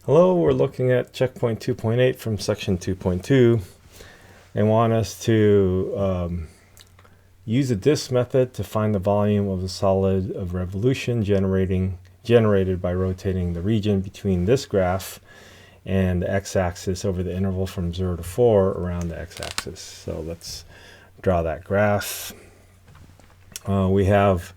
Hello, we're looking at checkpoint 2.8 from section 2.2 and want us to use the disk method to find the volume of a solid of revolution generated by rotating the region between this graph and the x-axis over the interval from 0 to 4 around the x-axis. So let's draw that graph. We have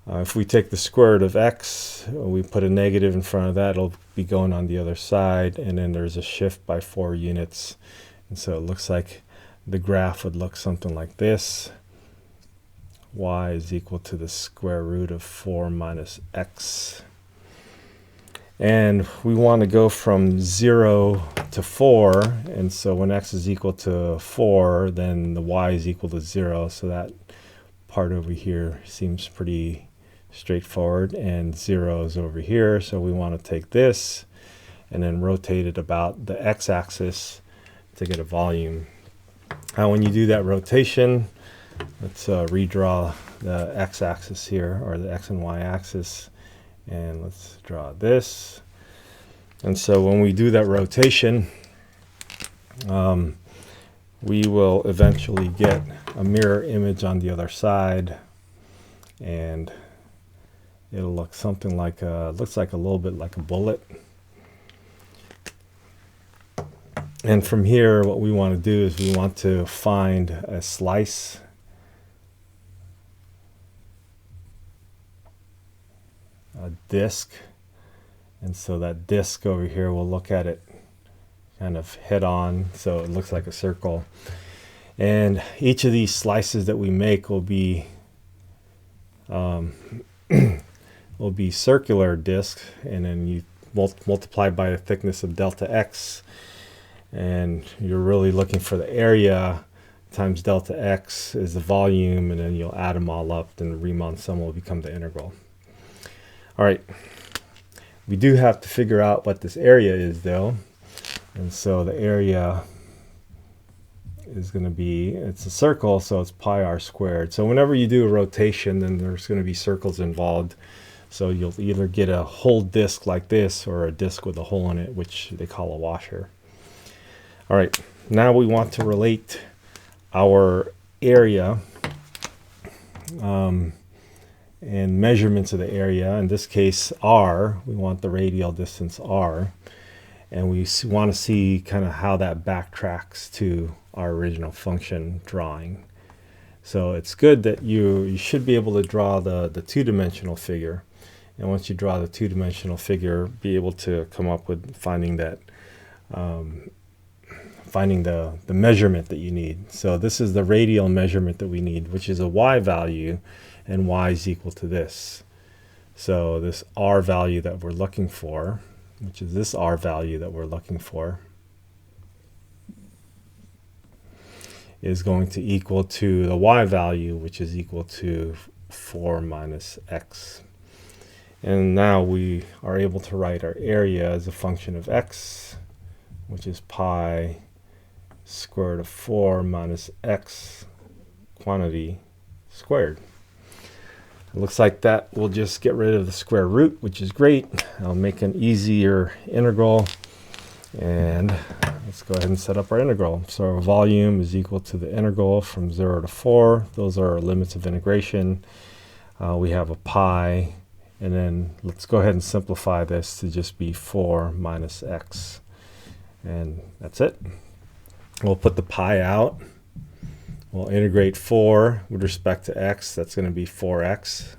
if we take the square root of x, we put a negative in front of that, it'll be going on the other side, and then there's a shift by 4 units. And so it looks like the graph would look something like this. Y is equal to the square root of 4 minus x. And we want to go from 0 to 4, and so when x is equal to 4, then the y is equal to 0, so that part over here seems pretty straightforward, and 0 is over here, so we want to take this and then rotate it about the x-axis to get a volume. Now when you do that rotation, let's redraw the x-axis here, or the x and y-axis, and let's draw this. And so when we do that rotation, we will eventually get a mirror image on the other side, and it'll look something like looks like a little bit like a bullet. And from here, what we want to do is we want to find a slice a disk, and so that disk over here, we'll look at it kind of head on, so it looks like a circle. And each of these slices that we make will be circular disk, and then you multiply by the thickness of delta x, and you're really looking for the area times delta x is the volume, and then you'll add them all up, and the Riemann sum will become the integral. All right, we do have to figure out what this area is though, and so the area is going to be, it's a circle, so it's pi r squared. So whenever you do a rotation, then there's going to be circles involved. So you'll either get a whole disk like this, or a disk with a hole in it, which they call a washer. All right, now we want to relate our area and measurements of the area. In this case, r, we want the radial distance r, and we want to see kind of how that backtracks to our original function drawing. So it's good that you should be able to draw the two-dimensional figure, and once you draw the two-dimensional figure, be able to come up with finding that finding the measurement that you need. So this is the radial measurement that we need, which is a y value, and y is equal to this. So this r value that we're looking for, which is this r value that we're looking for, is going to equal to the y value, which is equal to 4 minus x. And now we are able to write our area as a function of x, which is pi square root of 4 minus x quantity squared. It looks like that will just get rid of the square root, which is great. I'll make an easier integral, and let's go ahead and set up our integral. So our volume is equal to the integral from 0 to 4. Those are our limits of integration. We have a pi, and then let's go ahead and simplify this to just be 4 minus x. And that's it. We'll put the pi out. We'll integrate 4 with respect to x. That's going to be 4x.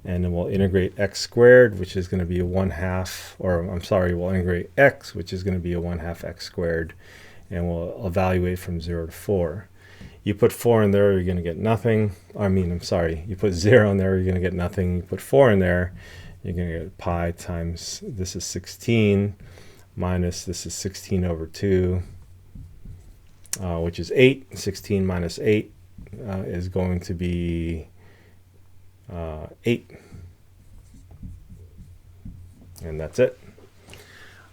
And then we'll integrate x squared, which is going to be a 1/2, or I'm sorry, we'll integrate x, which is going to be a 1/2 x squared. And we'll evaluate from 0 to 4. You put 4 in there, you're going to get nothing. I'm sorry, you put 0 in there, you're going to get nothing. You put 4 in there, you're going to get pi times, this is 16, minus this is 16 over 2, which is 8. 16 minus 8 is going to be 8. And that's it.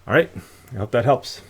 All right, I hope that helps.